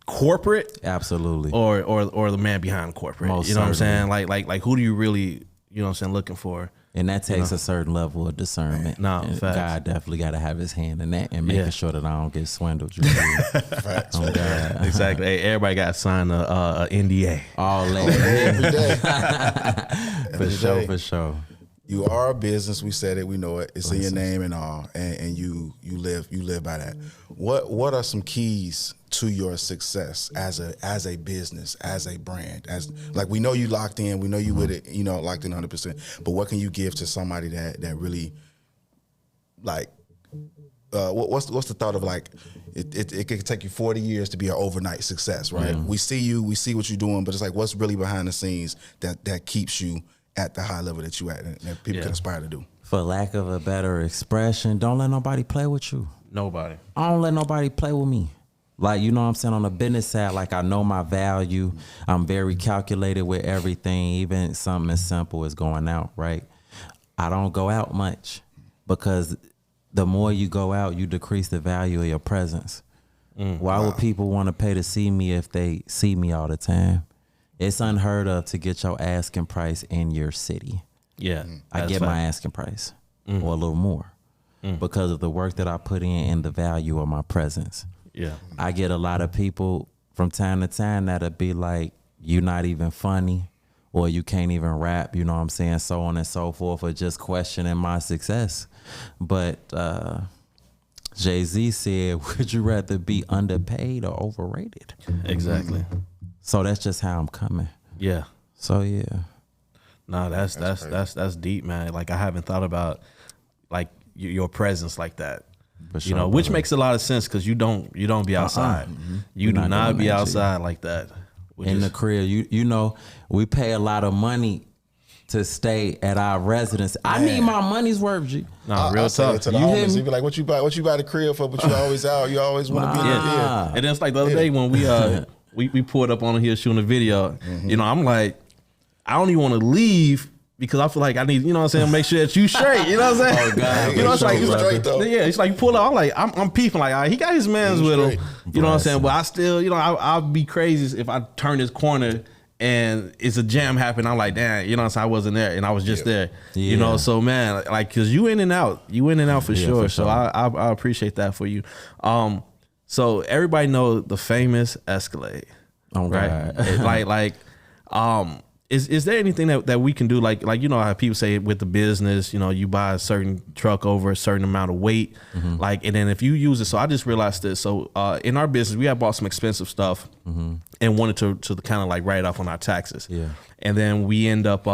E: corporate?
A: Absolutely.
E: Or the man behind corporate.
A: Most
E: you know
A: certainly.
E: what I'm saying? Like who do you really, you know what I'm saying, looking for?
A: And that takes a certain level of discernment.
E: No,
A: and
E: facts.
A: God definitely got to have his hand in that and making sure that I don't get swindled. You feel?
D: Facts.
A: Oh, God.
E: Exactly. Hey, everybody got to sign a NDA.
A: All that.
D: Every day.
A: For sure.
D: You are a business. We said it. We know it. It's in your name and all. And you live by that. What are some keys to your success as a business, as a brand? As like we know you locked in. We know you with it. You know, locked in 100%. But what can you give to somebody that really like what's the thought of like it could take you 40 years to be an overnight success, right? We see you, we see what you're doing, but it's like what's really behind the scenes that keeps you at the high level that you at and that people can aspire to do.
A: For lack of a better expression, don't let nobody play with you.
E: Nobody.
A: I don't let nobody play with me. Like, you know what I'm saying? On the business side, like, I know my value. I'm very calculated with everything, even something as simple as going out, right? I don't go out much because the more you go out, you decrease the value of your presence. Why would people want to pay to see me if they see me all the time? It's unheard of to get your asking price in your city.
E: Yeah.
A: I get my asking price or a little more because of the work that I put in and the value of my presence.
E: Yeah.
A: I get a lot of people from time to time that'll be like, you're not even funny or you can't even rap, you know what I'm saying, so on and so forth, or just questioning my success. But Jay-Z said, would you rather be underpaid or overrated?
E: Exactly.
A: So that's just how I'm coming.
E: Yeah.
A: So yeah.
E: No, that's deep, man. Like, I haven't thought about like your presence like that.
A: Sure,
E: you know, which makes a lot of sense because you don't be outside. You do not be outside like that.
A: In the crib, you know, we pay a lot of money to stay at our residence. I need my money's worth, G.
E: No, real talk.
D: To the homies, you be like, what you buy the crib for? But you always out. You always want to be in the crib.
E: And then it's like the other day when we pulled up on here shooting a video. You know, I'm like, I don't even want to leave. Because I feel like I need, you know what I'm saying, make sure that you straight. You know what I'm saying?
A: Oh God,
E: you know, it's like,
D: straight though.
E: Yeah, it's like you pull up. I'm like, I'm peeping. Like, all right, he got his mans with him. You know what I'm saying? But I still, you know, I'll be crazy if I turn this corner and it's a jam happening. I'm like, damn, you know what I'm saying? I wasn't there and I was just there. You know, so man, like, cause you in and out for sure. For So I appreciate that for you. So everybody know the famous Escalade.
A: Oh,
E: right? Is there anything that we can do, like you know how people say with the business, you know, you buy a certain truck over a certain amount of weight, like, and then if you use it, so I just realized this. So in our business, we have bought some expensive stuff and wanted to kind of like write it off on our taxes. Yeah. And then we end up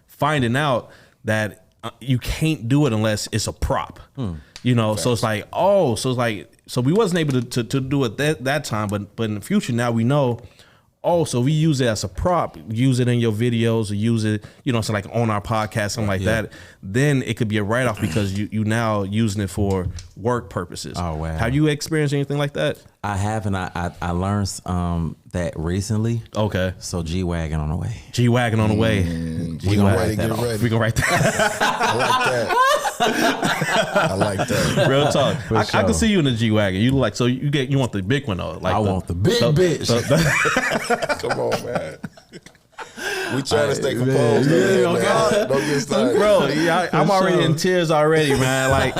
E: finding out that you can't do it unless it's a prop. You know, so it's like, so we wasn't able to do it that time, but in the future now we know. Oh, so we use it as a prop, use it in your videos, or use it, you know, so like on our podcast, something like that. Then it could be a write-off because you now using it for work purposes. Oh, wow. Have you experienced anything like that?
A: I haven't. I learned that recently.
E: Okay.
A: So G-Wagon on the way.
E: G-Wagon on the way.
D: We gonna write that off.
E: We gonna write that.
D: I like that. I like that.
E: Real talk. I can see you in the G-Wagon. You like, so you want the big one though. Like
A: I want the big bitch.
D: Come on, man. We trying to stay composed. Don't get started.
E: Bro, I'm already in tears already, man. Like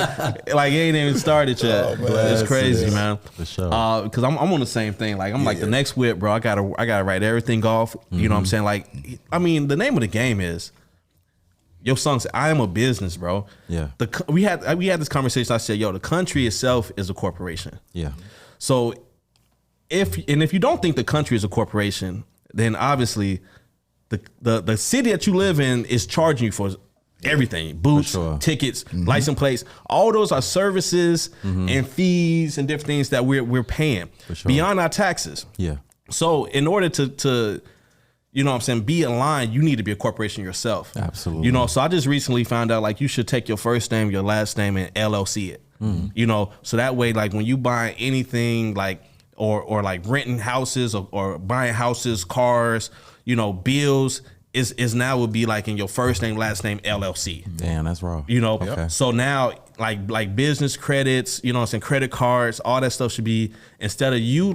E: it ain't even started yet. It's crazy, man.
A: For sure.
E: Because I'm on the same thing. Like I'm like the next whip, bro. I gotta write everything off. You know what I'm saying? Like, I mean, the name of the game is your song said, I am a business, bro.
A: Yeah.
E: We had this conversation. I said, yo, the country itself is a corporation. Yeah. So if you don't think the country is a corporation, then obviously the city that you live in is charging you for everything. Boots, tickets, license plates. All those are services and fees and different things that we're paying beyond our taxes. Yeah. So in order to you know what I'm saying, be aligned, you need to be a corporation yourself. Absolutely. You know, so I just recently found out like you should take your first name, your last name, and LLC it. You know, so that way, like when you buy anything like or like renting houses or buying houses, cars, you know, bills is now would be like in your first name, last name, LLC.
A: Damn, that's wrong.
E: You know, so now like business credits, you know what I'm saying, credit cards, all that stuff should be, instead of you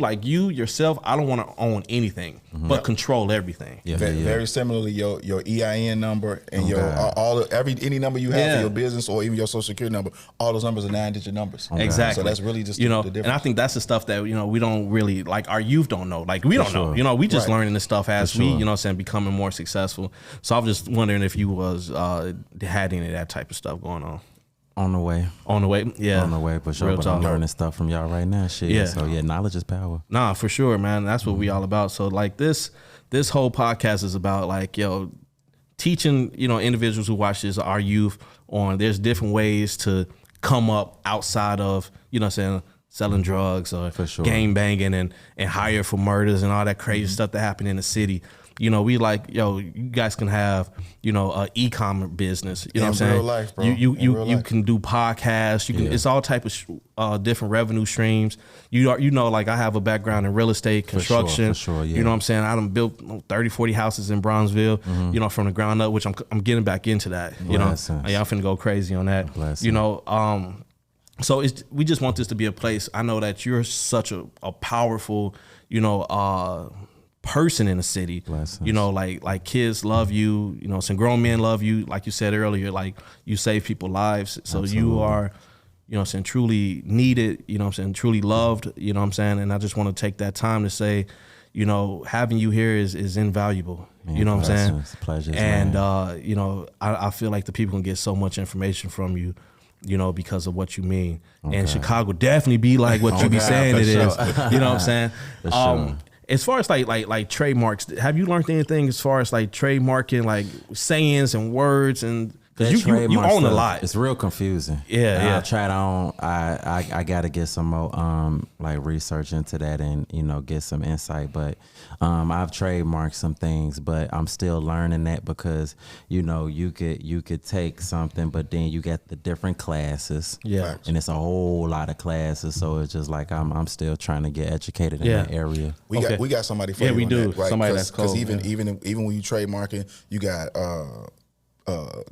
E: yourself, I don't want to own anything, but control everything.
D: Yeah. Very similarly, your EIN number and any number you have for your business or even your social security number, all those numbers are 9-digit numbers.
E: Exactly.
D: So that's really just
E: the
D: difference.
E: And I think that's the stuff that, you know, we don't really, like our youth don't know. Like we don't know. You know, we just learning this stuff as we, you know what I'm saying, becoming more successful. So I was just wondering if you had any of that type of stuff going on.
A: On the way.
E: Yeah.
A: On the way, for sure. But I'm learning stuff from y'all right now. Shit.
E: Yeah.
A: So yeah, knowledge is power.
E: Nah, for sure, man. That's what we all about. So like this whole podcast is about like, yo, teaching, you know, individuals who watch this, our youth, on there's different ways to come up outside of, you know what I'm saying, selling drugs or gang banging and hired for murders and all that crazy stuff that happened in the city. You know, we like, yo, you guys can have, you know, a e-commerce business. You know what I'm saying?
D: Real life, bro.
E: You can do podcasts. You can. It's all type of different revenue streams. You know, like I have a background in real estate, construction.
A: For sure, yeah.
E: You know what I'm saying? I done built 30, 40 houses in Bronzeville, you know, from the ground up, which I'm getting back into that. You know, yeah, I'm finna go crazy on that. You know, so we just want this to be a place. I know that you're such a powerful, you know, person in the city. You know, like kids love you, you know, some grown men love you, like you said earlier, like you save people's lives. So you are, you know what I'm saying, truly needed, you know what I'm saying, truly loved, you know what I'm saying? And I just want to take that time to say, you know, having you here is invaluable. Man, you know what I'm saying?
A: It's a pleasure.
E: And you know, I feel like the people can get so much information from you, you know, because of what you mean. And Chicago definitely be like what you be saying it is. You know what I'm saying?
A: For sure.
E: As far as like trademarks, have you learned anything as far as like trademarking, like sayings and words and because you own a lot.
A: It's real confusing.
E: Yeah.
A: I tried on. I got to get some more like research into that and you know get some insight. But I've trademarked some things, but I'm still learning that because you know you could take something, but then you get the different classes.
E: Yeah,
A: and it's a whole lot of classes. So it's just like I'm still trying to get educated in that area.
D: We got somebody for you.
E: We
D: on
E: do.
D: That, right?
E: Somebody that's cool.
D: Because even when you trademarking, you got.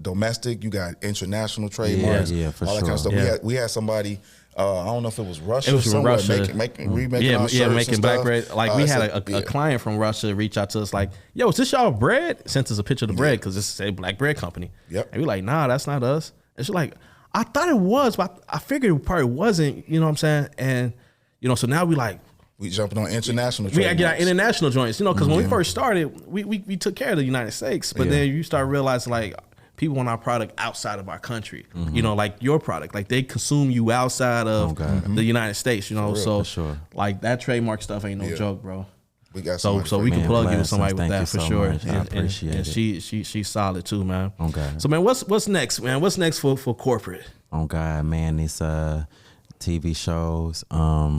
D: Domestic, you got international trademarks,
A: for
D: all that
A: sure.
D: kind of stuff.
E: Yeah.
D: We had somebody, I don't know if it was Russia.
E: It was from Russia.
D: Remaking our shirts
E: making
D: and
E: black
D: stuff.
E: bread. Like we had a client from Russia reach out to us like, yo, is this y'all bread? Sent us a picture of the bread because this is a black bread company.
D: Yep.
E: And we like, nah, that's not us. And she's like, I thought it was, but I figured it probably wasn't, you know what I'm saying? And, you know, so now we like,
D: we jumping on international trademarks.
E: We gotta get our international joints, you know, because when we first started, we took care of the United States, but then you start realizing like, people want our product outside of our country, you know, like your product, like they consume you outside of the United States, you know. For sure. Like that trademark stuff ain't no joke, bro.
D: We got
E: so we can plug you with somebody with
A: Thank
E: that
A: you
E: for
A: so
E: sure.
A: much. I appreciate
E: and
A: it.
E: she's solid too, man.
A: Okay.
E: So man, what's next, man? What's next for corporate?
A: Oh God, man, these TV shows, a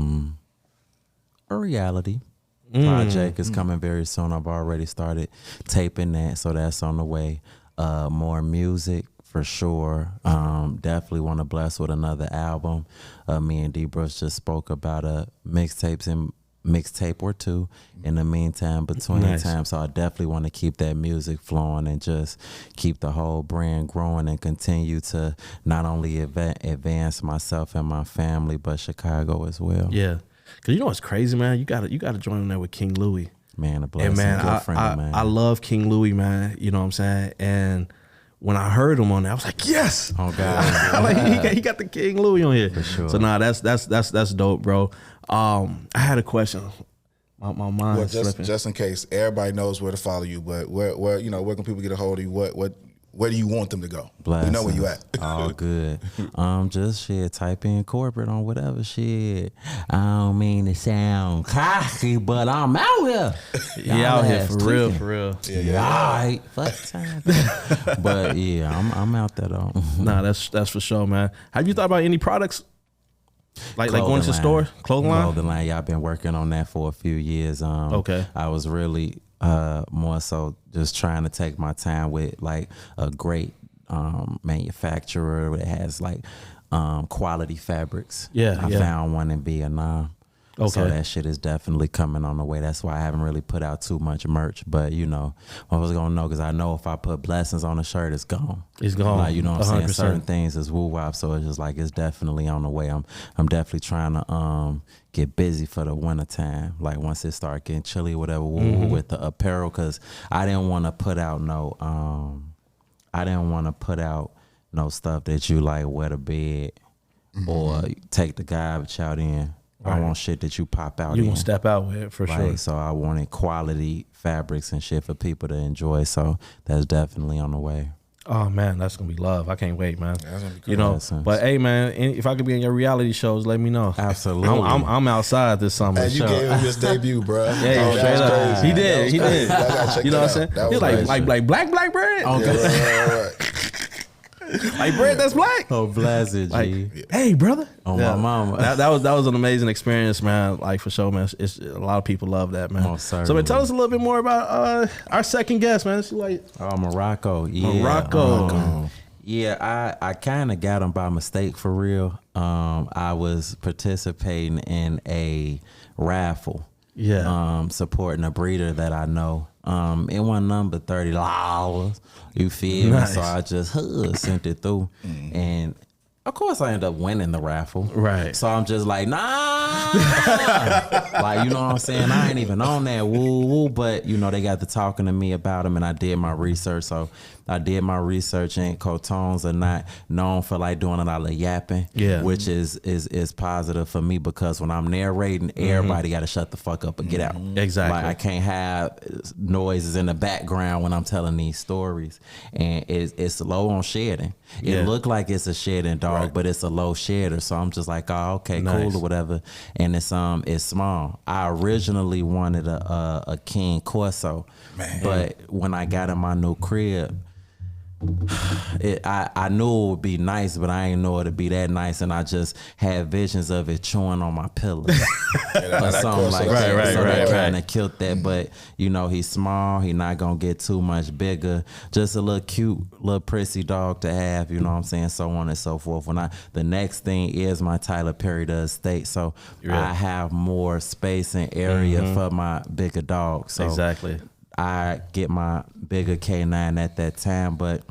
A: reality project is coming very soon. I've already started taping that, so that's on the way. More music for sure. Definitely want to bless with another album. Me and D Bruce just spoke about a mixtape or two in the meantime, between time. So I definitely want to keep that music flowing and just keep the whole brand growing and continue to not only advance myself and my family, but Chicago as well.
E: Yeah, because you know what's crazy, man? You gotta join in there with King Louis.
A: Man, a blessing.
E: And man, I love King Louis, man. You know what I'm saying? And when I heard him on there, I was like, yes.
A: Oh God.
E: Like, he got the King Louis on here.
A: For sure.
E: So that's dope, bro. I had a question. My mind slipping.
D: Just in case everybody knows where to follow you, but where can people get a hold of you? Where do you want them to go?
A: Blessings.
D: We know where you at.
A: All good. Just type in corporate on whatever shit. I don't mean to sound cocky, but I'm out here.
E: Yeah, out here for real.
A: Yeah. All right. Fuck time. But yeah, I'm out there though.
E: Nah, that's for sure, man. Have you thought about any products? Like going to the store? Clothing line?
A: Yeah, I've been working on that for a few years.
E: Okay.
A: I was really more so just trying to take my time with like a great manufacturer that has like quality fabrics. I found one in Vietnam.
E: Okay.
A: So that shit is definitely coming on the way. That's why I haven't really put out too much merch. But you know, I was gonna know because I know if I put blessings on a shirt, it's gone.
E: It's gone.
A: Like, you know what I'm
E: 100%.
A: saying? Certain things is woo wop. So it's just like it's definitely on the way. I'm definitely trying to get busy for the winter time. Like once it start getting chilly, whatever, with the apparel, because I didn't want to put out no stuff that you like wear to bed or take the garbage out in. I want shit that you pop out.
E: You gonna step out with it for sure.
A: So I wanted quality fabrics and shit for people to enjoy. So that's definitely on the way.
E: Oh man, that's gonna be love. I can't wait, man.
D: That's gonna be cool.
E: You know, but hey, man, if I could be in your reality shows, let me know.
A: Absolutely.
E: I'm outside this summer.
D: And you gave him his debut, bro.
E: Yeah, straight up. He did.
D: You know
E: You know what I'm saying? He's like black bread.
A: Okay.
D: Yeah, right.
E: Like bread that's black.
A: Oh, blasted, G.
E: Like, hey, brother.
A: Oh, my mama.
E: That was an amazing experience, man. Like for sure, man. It's a lot of people love that, man.
A: Most
E: So, man,
A: certainly.
E: tell us a little bit more about our second guest, man. It's like
A: Morocco. Yeah.
E: Morocco.
A: Yeah, I kind of got him by mistake for real. I was participating in a raffle.
E: Yeah.
A: Supporting a breeder that I know. It wasn't number $30. You feel
E: Nice.
A: me? So I just sent it through. And of course I ended up winning the raffle.
E: Right.
A: So I'm just like, nah. Like, you know what I'm saying? I ain't even on that woo. But, you know, they got to talking to me about him and I did my research. So I did my research, and Cotons are not known for like doing a lot of yapping.
E: Yeah.
A: Which is positive for me, because when I'm narrating, everybody got to shut the fuck up and get out.
E: Exactly.
A: Like I can't have noises in the background when I'm telling these stories. And it's low on shedding. It looked like it's a shedding dog, but it's a low shedder. So I'm just like, oh, okay,
E: Nice.
A: cool or whatever. And it's small. I originally wanted a King Corso, but when I got in my new crib, I knew it would be nice, but I didn't know it'd be that nice, and I just had visions of it chewing on my pillow or something like that.
E: Right,
A: so that
E: right.
A: kind of killed that. But you know, he's small. He's not gonna get too much bigger. Just a little cute, little prissy dog to have. You know what I'm saying? So on and so forth. The next thing is my Tyler Perry does estate, so I have more space and area for my bigger dog. So
E: Exactly.
A: I get my bigger K9 at that time, but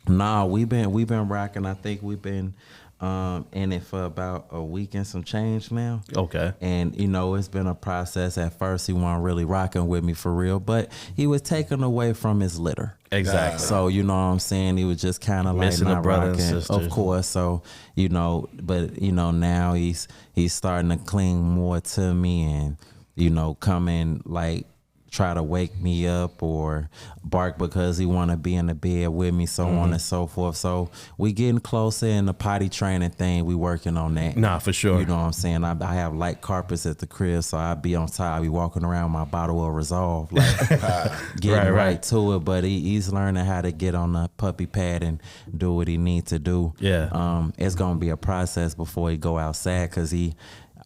A: we've been rocking. I think we've been in it for about a week and some change now.
E: Okay.
A: And you know, it's been a process. At first, he wasn't really rocking with me for real, but he was taken away from his litter.
E: Exactly.
A: So you know what I'm saying? He was just kind of like
E: Missing a
A: not
E: brother and
A: rocking,
E: sister.
A: of course. So you know, but you know, now he's starting to cling more to me, and you know, come in like try to wake me up or bark because he want to be in the bed with me, so on and so forth. So we getting closer in the potty training thing. We working on that.
E: Nah, for sure.
A: You know what I'm saying? I have light carpets at the crib, so I be on top. I be walking around with my bottle of Resolve, like getting right to it. But he's learning how to get on the puppy pad and do what he needs to do.
E: Yeah.
A: It's gonna be a process before he go outside, because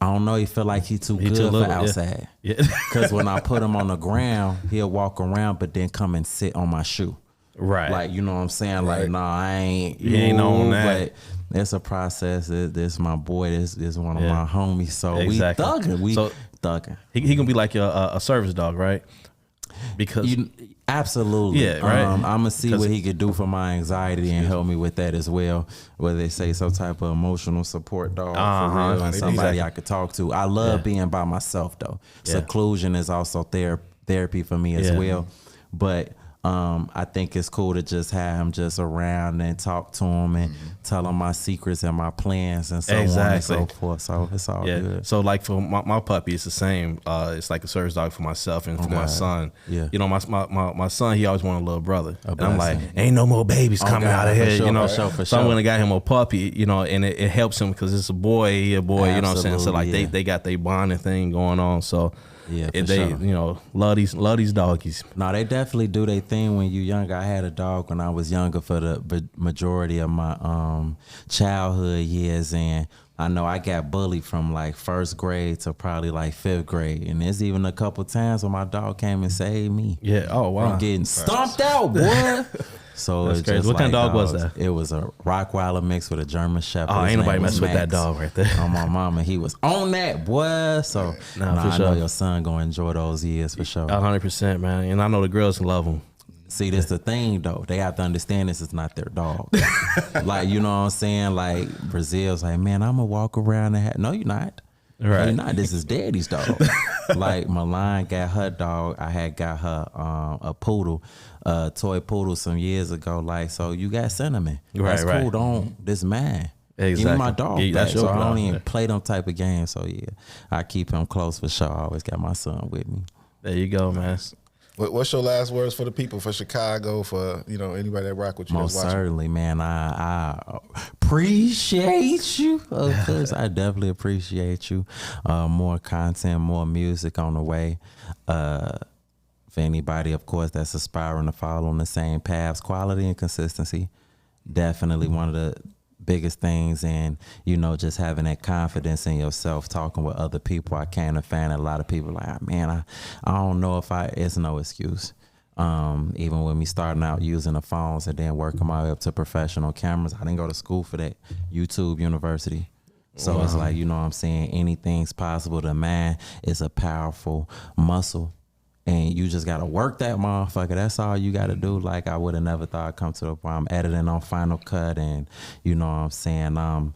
A: I don't know, he feel like he too good
E: too
A: for
E: little,
A: outside.
E: Yeah.
A: Because when I put him on the ground, he'll walk around, but then come and sit on my shoe.
E: Right.
A: Like, you know what I'm saying? Like, nah, I ain't.
E: You ain't on that.
A: But it's a process. This my boy. This is one of my homies. So
E: Exactly.
A: we thugging. We
E: So-
A: thugging.
E: He gonna be like a service dog, right? Because
A: Absolutely.
E: Yeah, right.
A: I'm gonna see what he could do for my anxiety and help me with that as well. Whether they say some type of emotional support dog for real, and somebody I could talk to. I love being by myself though. Seclusion is also therapy for me as well. But I think it's cool to just have him just around and talk to him and tell him my secrets and my plans and so on and so forth. So it's all good.
E: So like for my puppy, it's the same. It's like a service dog for myself and for my son.
A: Yeah.
E: You know, my son, he always wanted a little brother. And I'm like,
A: blessing.
E: ain't no more babies coming
A: God,
E: out of
A: for
E: here.
A: sure,
E: You know,
A: for sure, for
E: so I
A: sure.
E: went and got him a puppy. You know, and it helps him because it's a boy. He a boy. You know what I'm saying? So like
A: Absolutely,
E: they got their bonding thing going on. So.
A: Yeah, for
E: they
A: sure.
E: you know love these doggies.
A: No, they definitely do their thing when you younger. I had a dog when I was younger for the majority of my childhood years, and I know I got bullied from like first grade to probably like fifth grade, and there's even a couple times when my dog came and saved me.
E: Yeah. Oh wow.
A: From getting stomped out, boy. So
E: That's
A: it's
E: crazy.
A: just
E: What kind of
A: like
E: dog was
A: dogs.
E: that?
A: It was a Rottweiler mixed with a German Shepherd.
E: Oh,
A: His
E: ain't nobody
A: name was
E: messing with that
A: Max.
E: dog right there.
A: On my mama, he was on that, boy. So
E: Nah, for
A: I
E: sure.
A: know your son gonna enjoy those years for sure.
E: 100%, man. And I know the girls love him.
A: See, that's the thing though. They have to understand this is not their dog. Like, you know what I'm saying? Like Brazil's like, man, I'm gonna walk around and no, you're not.
E: Right.
A: You're not. This is daddy's dog. Like Milan got her dog. I had got her a poodle, toy poodle some years ago. Like, so you got cinnamon. That's
E: Right,
A: cool.
E: right.
A: Don't this man.
E: Exactly.
A: Give me my dog
E: Yeah,
A: back.
E: that's your
A: So I
E: dog,
A: don't even
E: yeah.
A: play them type of games. So yeah, I keep him close for sure. I always got my son with me.
E: There you go, man.
D: What's your last words for the people, for Chicago, for anybody that rock with you?
A: Most
D: that's watching?
A: certainly, man. I appreciate you. Of course, I definitely appreciate you. More content, more music on the way. For anybody, of course, that's aspiring to follow on the same paths, quality and consistency. definitely one of the biggest things. And, you know, just having that confidence in yourself, talking with other people. I came to find a lot of people like, man, I don't know if it's no excuse. Even when me starting out using the phones and then working my way up to professional cameras, I didn't go to school for that. YouTube University. So it's like, you know what I'm saying, anything's possible. The man is a powerful muscle, and you just gotta work that motherfucker. That's all you gotta do. Like, I would have never thought I'd come to the point I'm editing on Final Cut, and you know what I'm saying, I'm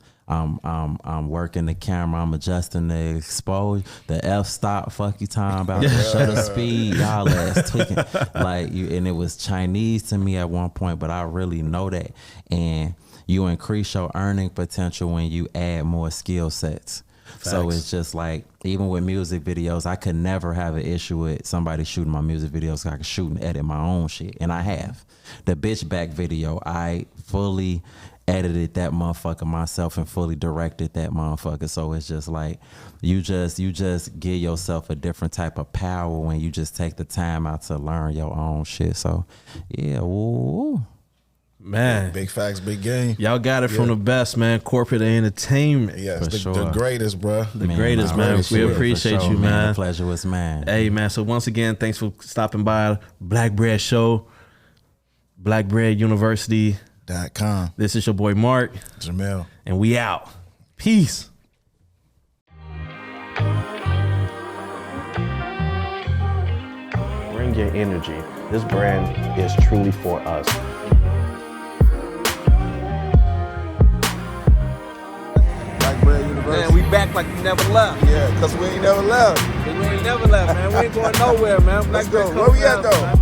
A: working the camera, I'm adjusting the exposure, the f-stop, fuck you talking about, the shutter speed, y'all ass tweaking. Like, and it was Chinese to me at one point, but I really know that. And you increase your earning potential when you add more skill sets. Facts. So it's just like, even with music videos, I could never have an issue with somebody shooting my music videos, so I could shoot and edit my own shit. And I have. The bitch back video, I fully edited that motherfucker myself and fully directed that motherfucker. So it's just like, you just give yourself a different type of power when you just take the time out to learn your own shit. So yeah, woo.
E: Man,
D: big facts, big game.
E: Y'all got it from the best, man. Corporate entertainment.
D: Yes, the greatest, bro.
E: The greatest, man. We appreciate you, man.
A: The pleasure was mine.
E: Hey, man. So once again, thanks for stopping by Black Bread Show, BlackBreadUniversity.com. This is your boy Mark,
D: Jamel,
E: and we out. Peace.
B: Bring your energy. This brand is truly for us.
C: Man, we back like we never left.
F: Yeah, because we ain't never left.
C: We ain't never left, man. We ain't going nowhere, man.
F: Let's go. Where we at, though?